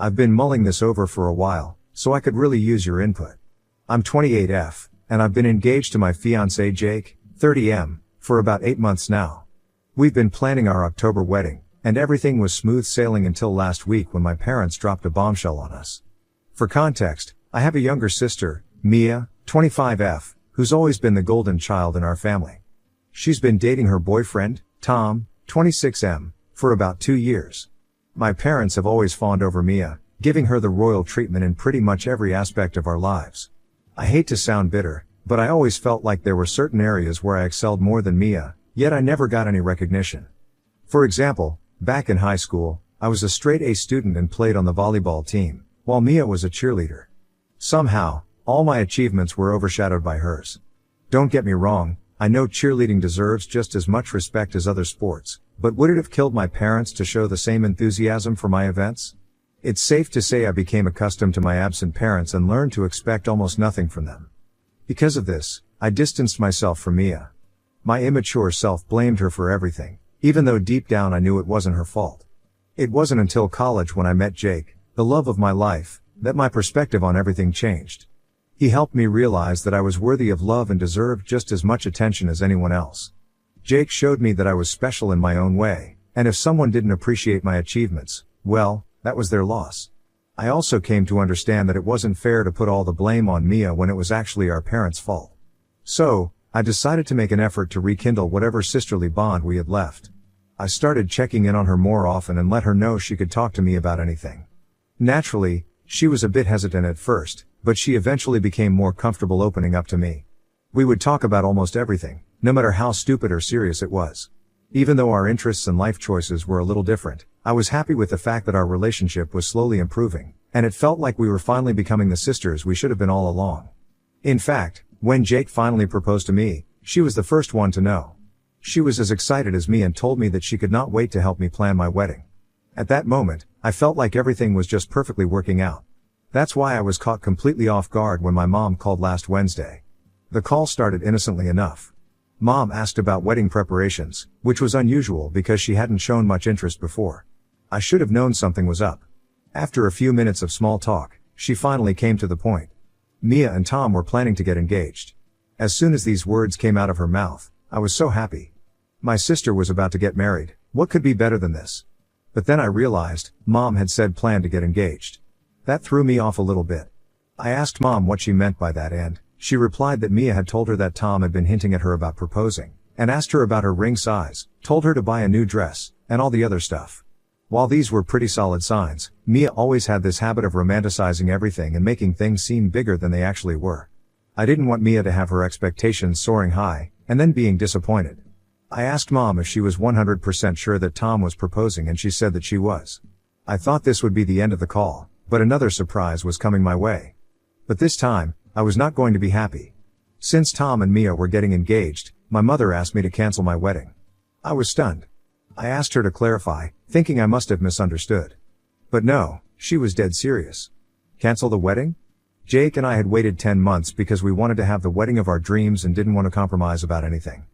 I've been mulling this over for a while, so I could really use your input. I'm 28F, and I've been engaged to my fiancé Jake, 30M, for about 8 months now. We've been planning our October wedding, and everything was smooth sailing until last week when my parents dropped a bombshell on us. For context, I have a younger sister, Mia, 25F, who's always been the golden child in our family. She's been dating her boyfriend, Tom, 26M, for about 2 years. My parents have always fawned over Mia, giving her the royal treatment in pretty much every aspect of our lives. I hate to sound bitter, but I always felt like there were certain areas where I excelled more than Mia, yet I never got any recognition. For example, back in high school, I was a straight A student and played on the volleyball team, while Mia was a cheerleader. Somehow, all my achievements were overshadowed by hers. Don't get me wrong, I know cheerleading deserves just as much respect as other sports, but would it have killed my parents to show the same enthusiasm for my events? It's safe to say I became accustomed to my absent parents and learned to expect almost nothing from them. Because of this, I distanced myself from Mia. My immature self blamed her for everything, even though deep down I knew it wasn't her fault. It wasn't until college when I met Jake, the love of my life, that my perspective on everything changed. He helped me realize that I was worthy of love and deserved just as much attention as anyone else. Jake showed me that I was special in my own way, and if someone didn't appreciate my achievements, well, that was their loss. I also came to understand that it wasn't fair to put all the blame on Mia when it was actually our parents' fault. So, I decided to make an effort to rekindle whatever sisterly bond we had left. I started checking in on her more often and let her know she could talk to me about anything. Naturally, she was a bit hesitant at first, but she eventually became more comfortable opening up to me. We would talk about almost everything, no matter how stupid or serious it was. Even though our interests and life choices were a little different, I was happy with the fact that our relationship was slowly improving, and it felt like we were finally becoming the sisters we should have been all along. In fact, when Jake finally proposed to me, she was the first one to know. She was as excited as me and told me that she could not wait to help me plan my wedding. At that moment, I felt like everything was just perfectly working out. That's why I was caught completely off guard when my mom called last Wednesday. The call started innocently enough. Mom asked about wedding preparations, which was unusual because she hadn't shown much interest before. I should have known something was up. After a few minutes of small talk, she finally came to the point. Mia and Tom were planning to get engaged. As soon as these words came out of her mouth, I was so happy. My sister was about to get married. What could be better than this? But then I realized, Mom had said plan to get engaged. That threw me off a little bit. I asked Mom what she meant by that and she replied that Mia had told her that Tom had been hinting at her about proposing, and asked her about her ring size, told her to buy a new dress, and all the other stuff. While these were pretty solid signs, Mia always had this habit of romanticizing everything and making things seem bigger than they actually were. I didn't want Mia to have her expectations soaring high, and then being disappointed. I asked Mom if she was 100% sure that Tom was proposing and she said that she was. I thought this would be the end of the call, but another surprise was coming my way. But this time, I was not going to be happy. Since Tom and Mia were getting engaged, my mother asked me to cancel my wedding. I was stunned. I asked her to clarify, thinking I must have misunderstood. But no, she was dead serious. Cancel the wedding? Jake and I had waited 10 months because we wanted to have the wedding of our dreams and didn't want to compromise about anything.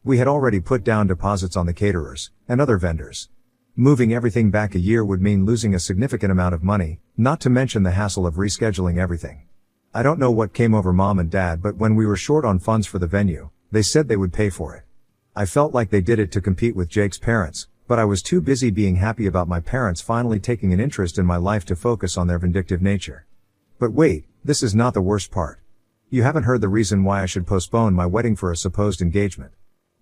We had already put down deposits on the caterers and other vendors. Moving everything back a year would mean losing a significant amount of money, not to mention the hassle of rescheduling everything. I don't know what came over Mom and Dad, but when we were short on funds for the venue, they said they would pay for it. I felt like they did it to compete with Jake's parents, but I was too busy being happy about my parents finally taking an interest in my life to focus on their vindictive nature. But wait, this is not the worst part. You haven't heard the reason why I should postpone my wedding for a supposed engagement.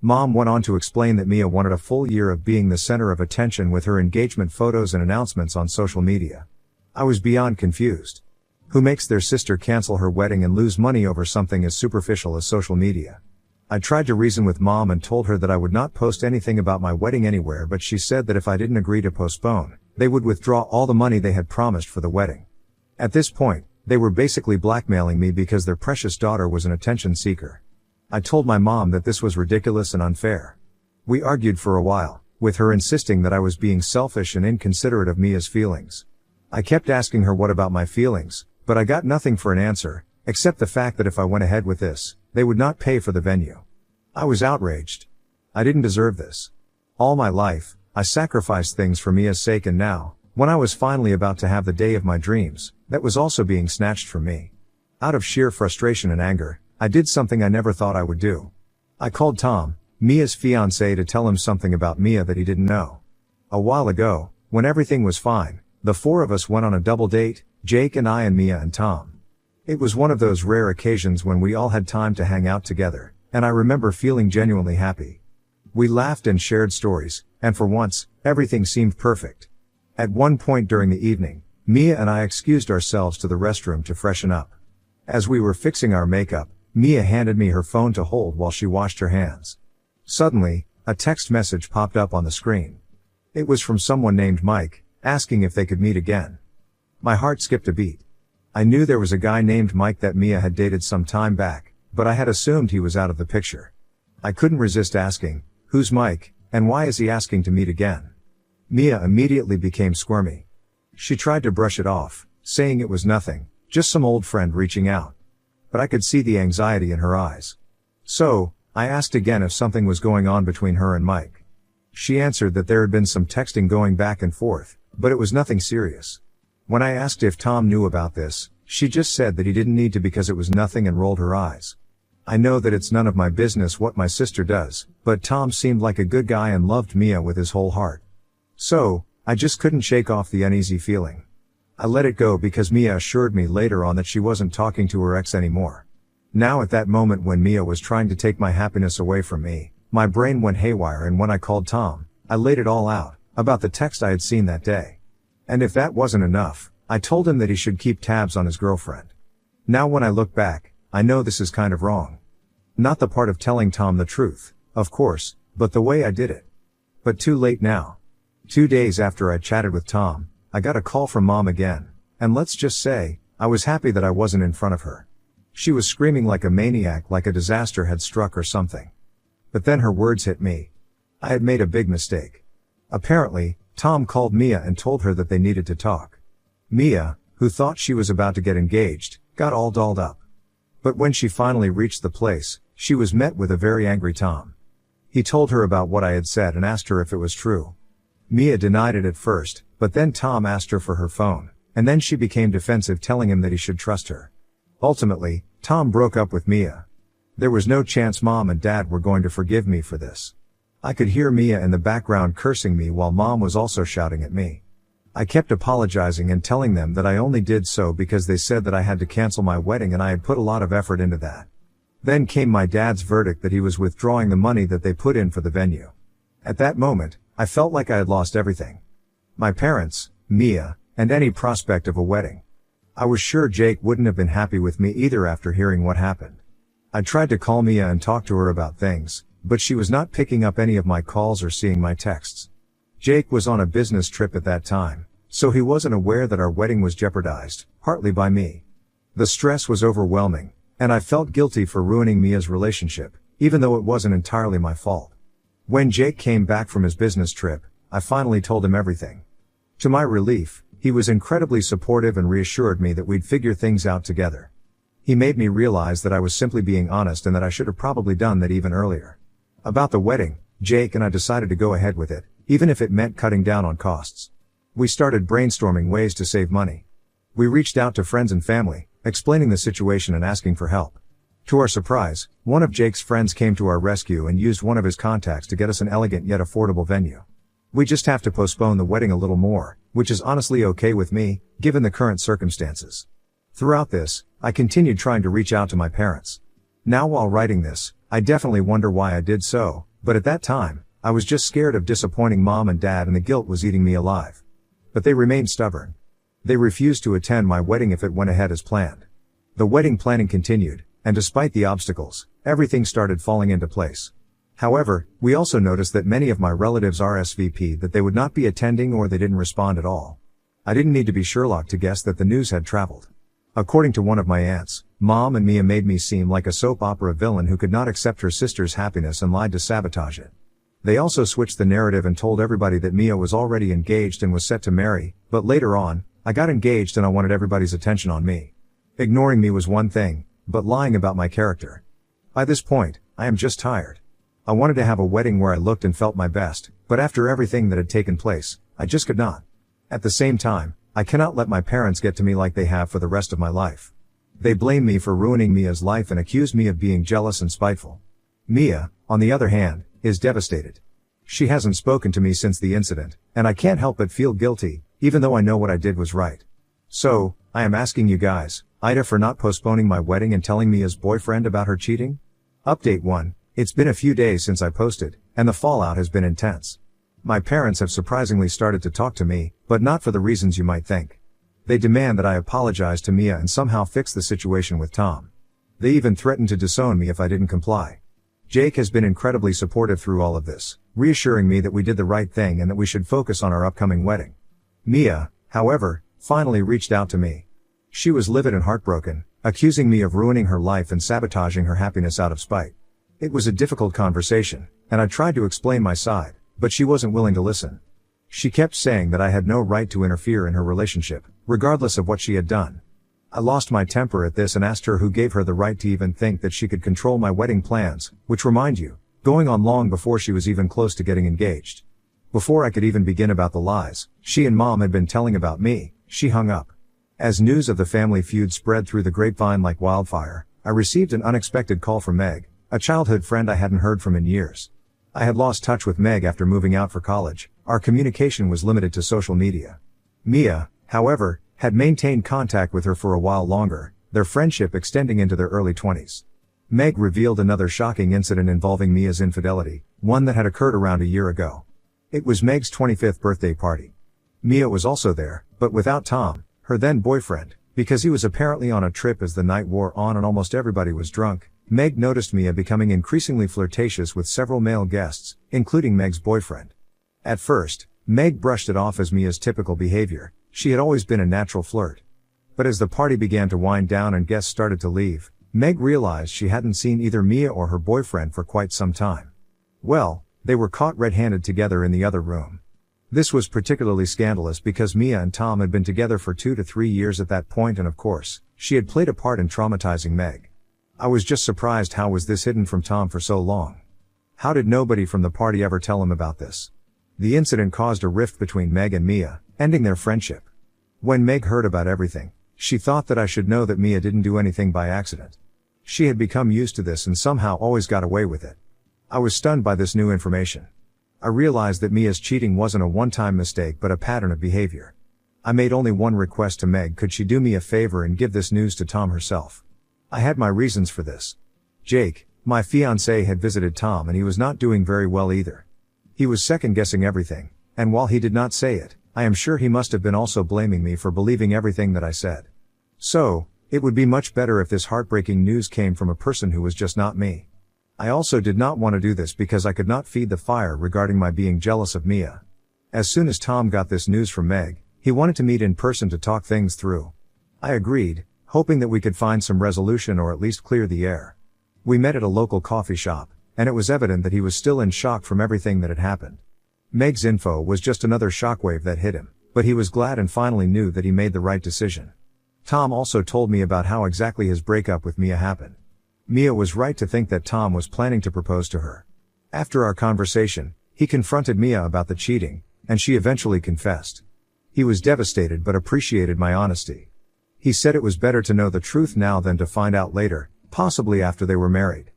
Mom went on to explain that Mia wanted a full year of being the center of attention with her engagement photos and announcements on social media. I was beyond confused. Who makes their sister cancel her wedding and lose money over something as superficial as social media? I tried to reason with Mom and told her that I would not post anything about my wedding anywhere, but she said that if I didn't agree to postpone, they would withdraw all the money they had promised for the wedding. At this point, they were basically blackmailing me because their precious daughter was an attention seeker. I told my mom that this was ridiculous and unfair. We argued for a while, with her insisting that I was being selfish and inconsiderate of Mia's feelings. I kept asking her what about my feelings, but I got nothing for an answer, except the fact that if I went ahead with this, they would not pay for the venue. I was outraged. I didn't deserve this. All my life, I sacrificed things for Mia's sake, and now, When I was finally about to have the day of my dreams, that was also being snatched from me. Out of sheer frustration and anger, I did something I never thought I would do. I called Tom, Mia's fiancé, to tell him something about Mia that he didn't know. A while ago, when everything was fine, the four of us went on a double date, Jake and I and Mia and Tom. It was one of those rare occasions when we all had time to hang out together, and I remember feeling genuinely happy. We laughed and shared stories, and for once, everything seemed perfect. At one point during the evening, Mia and I excused ourselves to the restroom to freshen up. As we were fixing our makeup, Mia handed me her phone to hold while she washed her hands. Suddenly, a text message popped up on the screen. It was from someone named Mike, asking if they could meet again. My heart skipped a beat. I knew there was a guy named Mike that Mia had dated some time back, but I had assumed he was out of the picture. I couldn't resist asking, "Who's Mike, and why is he asking to meet again?" Mia immediately became squirmy. She tried to brush it off, saying it was nothing, just some old friend reaching out. But I could see the anxiety in her eyes. So, I asked again if something was going on between her and Mike. She answered that there had been some texting going back and forth, but it was nothing serious. When I asked if Tom knew about this, she just said that he didn't need to because it was nothing and rolled her eyes. I know that it's none of my business what my sister does, but Tom seemed like a good guy and loved Mia with his whole heart. So, I just couldn't shake off the uneasy feeling. I let it go because Mia assured me later on that she wasn't talking to her ex anymore. Now at that moment when Mia was trying to take my happiness away from me, my brain went haywire, and when I called Tom, I laid it all out, about the text I had seen that day. And if that wasn't enough, I told him that he should keep tabs on his girlfriend. Now when I look back, I know this is kind of wrong. Not the part of telling Tom the truth, of course, but the way I did it. But too late now. 2 days after I chatted with Tom, I got a call from Mom again, and let's just say, I was happy that I wasn't in front of her. She was screaming like a maniac, like a disaster had struck or something. But then her words hit me. I had made a big mistake. Apparently, Tom called Mia and told her that they needed to talk. Mia, who thought she was about to get engaged, got all dolled up. But when she finally reached the place, she was met with a very angry Tom. He told her about what I had said and asked her if it was true. Mia denied it at first, but then Tom asked her for her phone, and then she became defensive, telling him that he should trust her. Ultimately, Tom broke up with Mia. There was no chance Mom and Dad were going to forgive me for this. I could hear Mia in the background cursing me while Mom was also shouting at me. I kept apologizing and telling them that I only did so because they said that I had to cancel my wedding and I had put a lot of effort into that. Then came my dad's verdict that he was withdrawing the money that they put in for the venue. At that moment, I felt like I had lost everything. My parents, Mia, and any prospect of a wedding. I was sure Jake wouldn't have been happy with me either after hearing what happened. I tried to call Mia and talk to her about things, but she was not picking up any of my calls or seeing my texts. Jake was on a business trip at that time, so he wasn't aware that our wedding was jeopardized, partly by me. The stress was overwhelming, and I felt guilty for ruining Mia's relationship, even though it wasn't entirely my fault. When Jake came back from his business trip, I finally told him everything. To my relief, he was incredibly supportive and reassured me that we'd figure things out together. He made me realize that I was simply being honest and that I should have probably done that even earlier. About the wedding, Jake and I decided to go ahead with it, even if it meant cutting down on costs. We started brainstorming ways to save money. We reached out to friends and family, explaining the situation and asking for help. To our surprise, one of Jake's friends came to our rescue and used one of his contacts to get us an elegant yet affordable venue. We just have to postpone the wedding a little more, which is honestly okay with me, given the current circumstances. Throughout this, I continued trying to reach out to my parents. Now while writing this, I definitely wonder why I did so, but at that time, I was just scared of disappointing Mom and Dad and the guilt was eating me alive. But they remained stubborn. They refused to attend my wedding if it went ahead as planned. The wedding planning continued, and despite the obstacles, everything started falling into place. However, we also noticed that many of my relatives RSVP'd that they would not be attending or they didn't respond at all. I didn't need to be Sherlock to guess that the news had traveled. According to one of my aunts, Mom and Mia made me seem like a soap opera villain who could not accept her sister's happiness and lied to sabotage it. They also switched the narrative and told everybody that Mia was already engaged and was set to marry, but later on, I got engaged and I wanted everybody's attention on me. Ignoring me was one thing, but lying about my character. By this point, I am just tired. I wanted to have a wedding where I looked and felt my best, but after everything that had taken place, I just could not. At the same time, I cannot let my parents get to me like they have for the rest of my life. They blame me for ruining Mia's life and accuse me of being jealous and spiteful. Mia, on the other hand, is devastated. She hasn't spoken to me since the incident, and I can't help but feel guilty, even though I know what I did was right. So, I am asking you guys, Ida for not postponing my wedding and telling Mia's boyfriend about her cheating? Update 1. It's been a few days since I posted, and the fallout has been intense. My parents have surprisingly started to talk to me, but not for the reasons you might think. They demand that I apologize to Mia and somehow fix the situation with Tom. They even threatened to disown me if I didn't comply. Jake has been incredibly supportive through all of this, reassuring me that we did the right thing and that we should focus on our upcoming wedding. Mia, however, finally reached out to me. She was livid and heartbroken, accusing me of ruining her life and sabotaging her happiness out of spite. It was a difficult conversation, and I tried to explain my side, but she wasn't willing to listen. She kept saying that I had no right to interfere in her relationship, regardless of what she had done. I lost my temper at this and asked her who gave her the right to even think that she could control my wedding plans, which, remind you, going on long before she was even close to getting engaged. Before I could even begin about the lies she and Mom had been telling about me, she hung up. As news of the family feud spread through the grapevine like wildfire, I received an unexpected call from Meg, a childhood friend I hadn't heard from in years. I had lost touch with Meg after moving out for college. Our communication was limited to social media. Mia, however, had maintained contact with her for a while longer, their friendship extending into their early 20s. Meg revealed another shocking incident involving Mia's infidelity, one that had occurred around a year ago. It was Meg's 25th birthday party. Mia was also there, but without Tom, her then boyfriend, because he was apparently on a trip as the night wore on and almost everybody was drunk. Meg noticed Mia becoming increasingly flirtatious with several male guests, including Meg's boyfriend. At first, Meg brushed it off as Mia's typical behavior. She had always been a natural flirt. But as the party began to wind down and guests started to leave, Meg realized she hadn't seen either Mia or her boyfriend for quite some time. Well, they were caught red-handed together in the other room. This was particularly scandalous because Mia and Tom had been together for 2 to 3 years at that point, and of course, she had played a part in traumatizing Meg. I was just surprised how was this hidden from Tom for so long. How did nobody from the party ever tell him about this? The incident caused a rift between Meg and Mia, ending their friendship. When Meg heard about everything, she thought that I should know that Mia didn't do anything by accident. She had become used to this and somehow always got away with it. I was stunned by this new information. I realized that Mia's cheating wasn't a one-time mistake but a pattern of behavior. I made only one request to Meg: could she do me a favor and give this news to Tom herself? I had my reasons for this. Jake, my fiancé, had visited Tom and he was not doing very well either. He was second-guessing everything, and while he did not say it, I am sure he must have been also blaming me for believing everything that I said. So, it would be much better if this heartbreaking news came from a person who was just not me. I also did not want to do this because I could not feed the fire regarding my being jealous of Mia. As soon as Tom got this news from Meg, he wanted to meet in person to talk things through. I agreed, hoping that we could find some resolution or at least clear the air. We met at a local coffee shop, and it was evident that he was still in shock from everything that had happened. Meg's info was just another shockwave that hit him, but he was glad and finally knew that he made the right decision. Tom also told me about how exactly his breakup with Mia happened. Mia was right to think that Tom was planning to propose to her. After our conversation, he confronted Mia about the cheating, and she eventually confessed. He was devastated but appreciated my honesty. He said it was better to know the truth now than to find out later, possibly after they were married.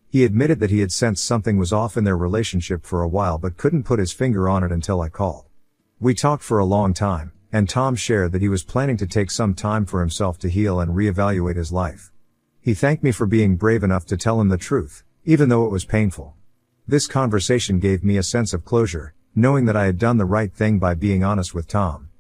He admitted that he had sensed something was off in their relationship for a while but couldn't put his finger on it until I called. We talked for a long time, and Tom shared that he was planning to take some time for himself to heal and reevaluate his life. He thanked me for being brave enough to tell him the truth, even though it was painful. This conversation gave me a sense of closure, knowing that I had done the right thing by being honest with Tom.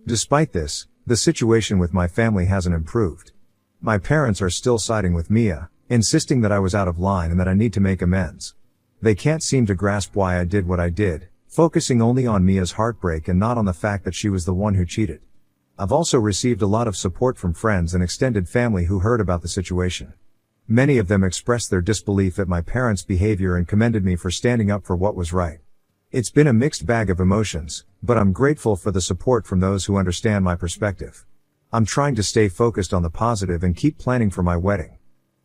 Despite this, the situation with my family hasn't improved. My parents are still siding with Mia, insisting that I was out of line and that I need to make amends. They can't seem to grasp why I did what I did, focusing only on Mia's heartbreak and not on the fact that she was the one who cheated. I've also received a lot of support from friends and extended family who heard about the situation. Many of them expressed their disbelief at my parents' behavior and commended me for standing up for what was right. It's been a mixed bag of emotions, but I'm grateful for the support from those who understand my perspective. I'm trying to stay focused on the positive and keep planning for my wedding.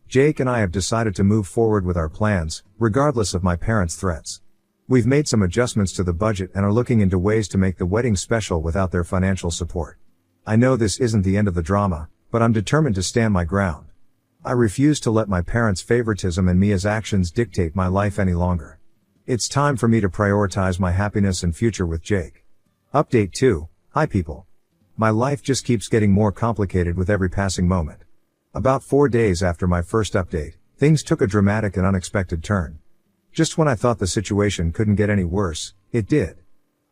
Jake and I have decided to move forward with our plans, regardless of my parents' threats. We've made some adjustments to the budget and are looking into ways to make the wedding special without their financial support. I know this isn't the end of the drama, but I'm determined to stand my ground. I refuse to let my parents' favoritism and Mia's actions dictate my life any longer. It's time for me to prioritize my happiness and future with Jake. Update 2. Hi people. My life just keeps getting more complicated with every passing moment. About 4 days after my first update, things took a dramatic and unexpected turn. Just when I thought the situation couldn't get any worse, it did.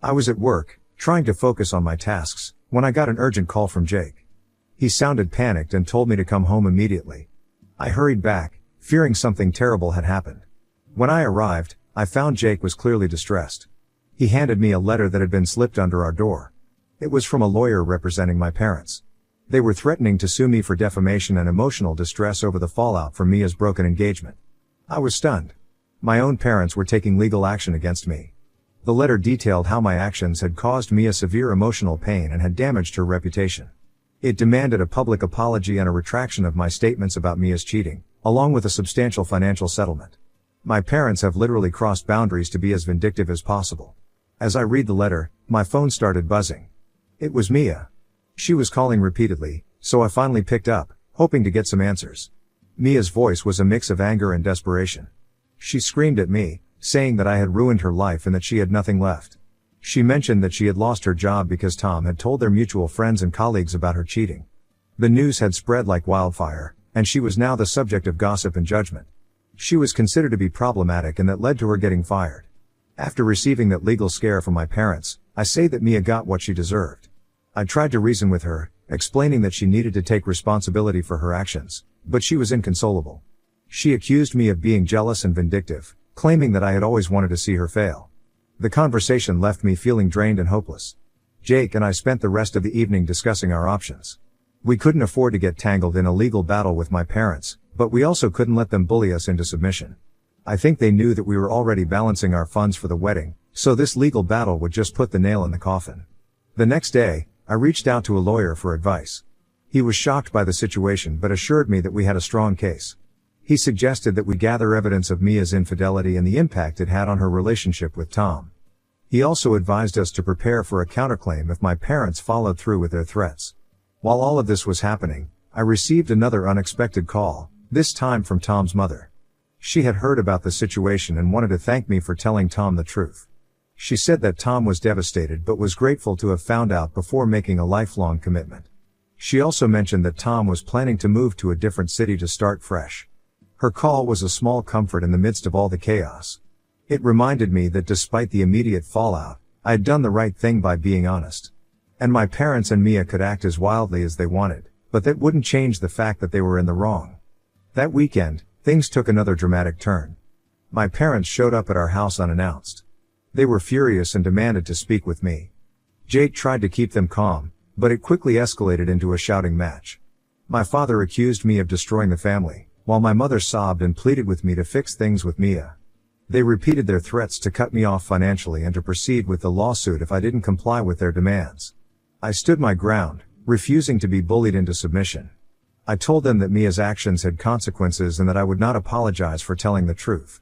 I was at work, trying to focus on my tasks, when I got an urgent call from Jake. He sounded panicked and told me to come home immediately. I hurried back, fearing something terrible had happened. When I arrived, I found Jake was clearly distressed. He handed me a letter that had been slipped under our door. It was from a lawyer representing my parents. They were threatening to sue me for defamation and emotional distress over the fallout from Mia's broken engagement. I was stunned. My own parents were taking legal action against me. The letter detailed how my actions had caused Mia severe emotional pain and had damaged her reputation. It demanded a public apology and a retraction of my statements about Mia's cheating, along with a substantial financial settlement. My parents have literally crossed boundaries to be as vindictive as possible. As I read the letter, my phone started buzzing. It was Mia. She was calling repeatedly, so I finally picked up, hoping to get some answers. Mia's voice was a mix of anger and desperation. She screamed at me, saying that I had ruined her life and that she had nothing left. She mentioned that she had lost her job because Tom had told their mutual friends and colleagues about her cheating. The news had spread like wildfire, and she was now the subject of gossip and judgment. She was considered to be problematic and that led to her getting fired. After receiving that legal scare from my parents, I say that Mia got what she deserved. I tried to reason with her, explaining that she needed to take responsibility for her actions, but she was inconsolable. She accused me of being jealous and vindictive, claiming that I had always wanted to see her fail. The conversation left me feeling drained and hopeless. Jake and I spent the rest of the evening discussing our options. We couldn't afford to get tangled in a legal battle with my parents, but we also couldn't let them bully us into submission. I think they knew that we were already balancing our funds for the wedding, so this legal battle would just put the nail in the coffin. The next day, I reached out to a lawyer for advice. He was shocked by the situation but assured me that we had a strong case. He suggested that we gather evidence of Mia's infidelity and the impact it had on her relationship with Tom. He also advised us to prepare for a counterclaim if my parents followed through with their threats. While all of this was happening, I received another unexpected call, this time from Tom's mother. She had heard about the situation and wanted to thank me for telling Tom the truth. She said that Tom was devastated but was grateful to have found out before making a lifelong commitment. She also mentioned that Tom was planning to move to a different city to start fresh. Her call was a small comfort in the midst of all the chaos. It reminded me that despite the immediate fallout, I had done the right thing by being honest. And my parents and Mia could act as wildly as they wanted, but that wouldn't change the fact that they were in the wrong. That weekend, things took another dramatic turn. My parents showed up at our house unannounced. They were furious and demanded to speak with me. Jake tried to keep them calm, but it quickly escalated into a shouting match. My father accused me of destroying the family, while my mother sobbed and pleaded with me to fix things with Mia. They repeated their threats to cut me off financially and to proceed with the lawsuit if I didn't comply with their demands. I stood my ground, refusing to be bullied into submission. I told them that Mia's actions had consequences and that I would not apologize for telling the truth.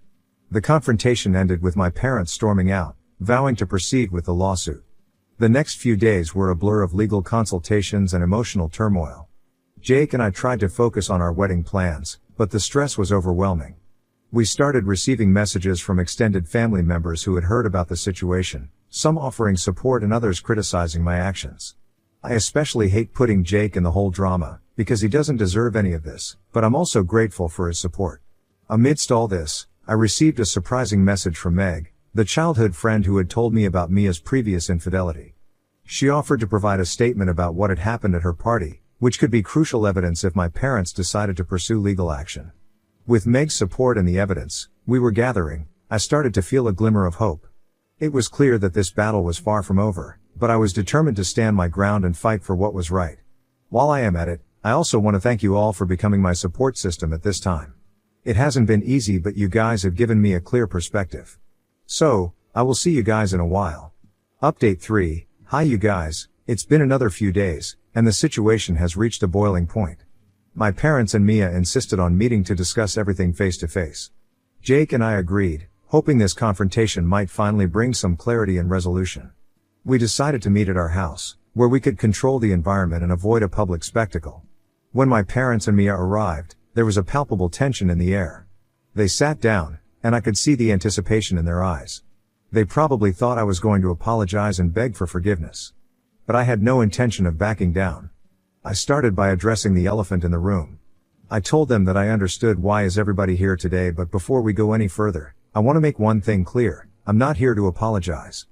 The confrontation ended with my parents storming out, vowing to proceed with the lawsuit. The next few days were a blur of legal consultations and emotional turmoil. Jake and I tried to focus on our wedding plans, but the stress was overwhelming. We started receiving messages from extended family members who had heard about the situation, some offering support and others criticizing my actions. I especially hate putting Jake in the whole drama, because he doesn't deserve any of this, but I'm also grateful for his support. Amidst all this, I received a surprising message from Meg, the childhood friend who had told me about Mia's previous infidelity. She offered to provide a statement about what had happened at her party, which could be crucial evidence if my parents decided to pursue legal action. With Meg's support and the evidence we were gathering, I started to feel a glimmer of hope. It was clear that this battle was far from over, but I was determined to stand my ground and fight for what was right. While I am at it, I also want to thank you all for becoming my support system at this time. It hasn't been easy, but you guys have given me a clear perspective. So, I will see you guys in a while. Update 3. Hi you guys, it's been another few days, and the situation has reached a boiling point. My parents and Mia insisted on meeting to discuss everything face to face. Jake and I agreed, hoping this confrontation might finally bring some clarity and resolution. We decided to meet at our house, where we could control the environment and avoid a public spectacle. When my parents and Mia arrived, there was a palpable tension in the air. They sat down, and I could see the anticipation in their eyes. They probably thought I was going to apologize and beg for forgiveness. But I had no intention of backing down. I started by addressing the elephant in the room. I told them that I understood why is everybody here today, but before we go any further, I want to make one thing clear. I'm not here to apologize.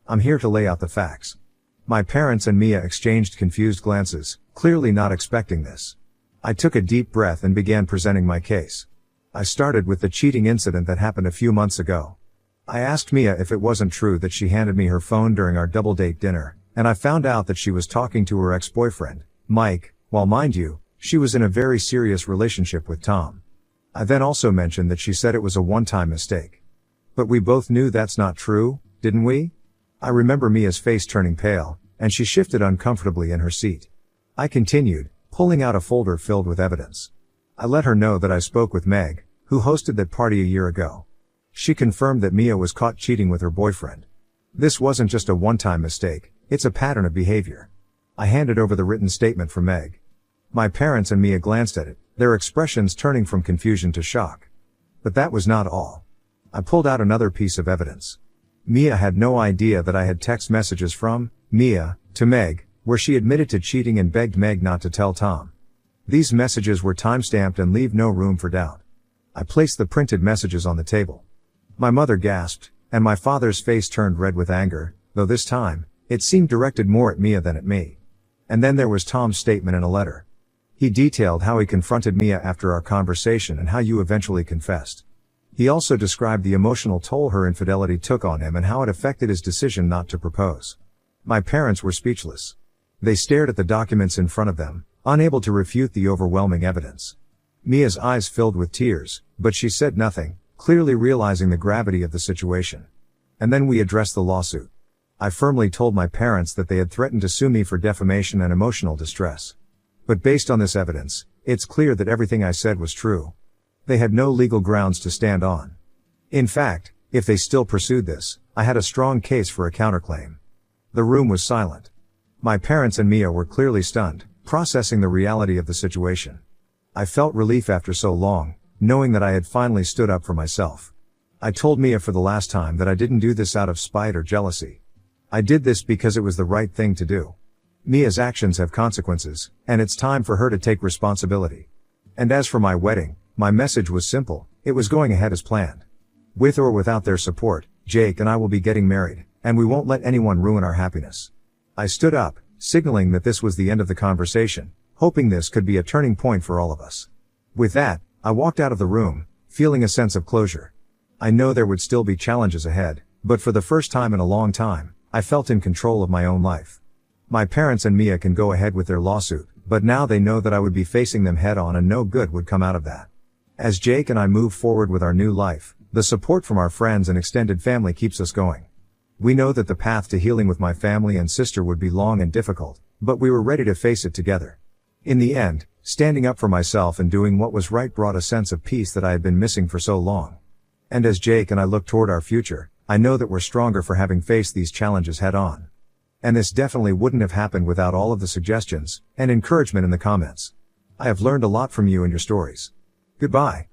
I'm here to lay out the facts. My parents and Mia exchanged confused glances, clearly not expecting this. I took a deep breath and began presenting my case. I started with the cheating incident that happened a few months ago. I asked Mia if it wasn't true that she handed me her phone during our double-date dinner, and I found out that she was talking to her ex-boyfriend, Mike, while mind you, she was in a very serious relationship with Tom. I then also mentioned that she said it was a one-time mistake. But we both knew that's not true, didn't we? I remember Mia's face turning pale, and she shifted uncomfortably in her seat. I continued, pulling out a folder filled with evidence. I let her know that I spoke with Meg, who hosted that party a year ago. She confirmed that Mia was caught cheating with her boyfriend. This wasn't just a one-time mistake, it's a pattern of behavior. I handed over the written statement from Meg. My parents and Mia glanced at it, their expressions turning from confusion to shock. But that was not all. I pulled out another piece of evidence. Mia had no idea that I had text messages from Mia to Meg, where she admitted to cheating and begged Meg not to tell Tom. These messages were timestamped and leave no room for doubt. I placed the printed messages on the table. My mother gasped, and my father's face turned red with anger, though this time, it seemed directed more at Mia than at me. And then there was Tom's statement in a letter. He detailed how he confronted Mia after our conversation and how you eventually confessed. He also described the emotional toll her infidelity took on him and how it affected his decision not to propose. My parents were speechless. They stared at the documents in front of them, unable to refute the overwhelming evidence. Mia's eyes filled with tears, but she said nothing, clearly realizing the gravity of the situation. And then we addressed the lawsuit. I firmly told my parents that they had threatened to sue me for defamation and emotional distress. But based on this evidence, it's clear that everything I said was true. They had no legal grounds to stand on. In fact, if they still pursued this, I had a strong case for a counterclaim. The room was silent. My parents and Mia were clearly stunned, processing the reality of the situation. I felt relief after so long, knowing that I had finally stood up for myself. I told Mia for the last time that I didn't do this out of spite or jealousy. I did this because it was the right thing to do. Mia's actions have consequences, and it's time for her to take responsibility. And as for my wedding, my message was simple, it was going ahead as planned. With or without their support, Jake and I will be getting married, and we won't let anyone ruin our happiness. I stood up, signaling that this was the end of the conversation, hoping this could be a turning point for all of us. With that, I walked out of the room, feeling a sense of closure. I know there would still be challenges ahead, but for the first time in a long time, I felt in control of my own life. My parents and Mia can go ahead with their lawsuit, but now they know that I would be facing them head on and no good would come out of that. As Jake and I move forward with our new life, the support from our friends and extended family keeps us going. We know that the path to healing with my family and sister would be long and difficult, but we were ready to face it together. In the end, standing up for myself and doing what was right brought a sense of peace that I had been missing for so long. And as Jake and I look toward our future, I know that we're stronger for having faced these challenges head on. And this definitely wouldn't have happened without all of the suggestions and encouragement in the comments. I have learned a lot from you and your stories. Goodbye.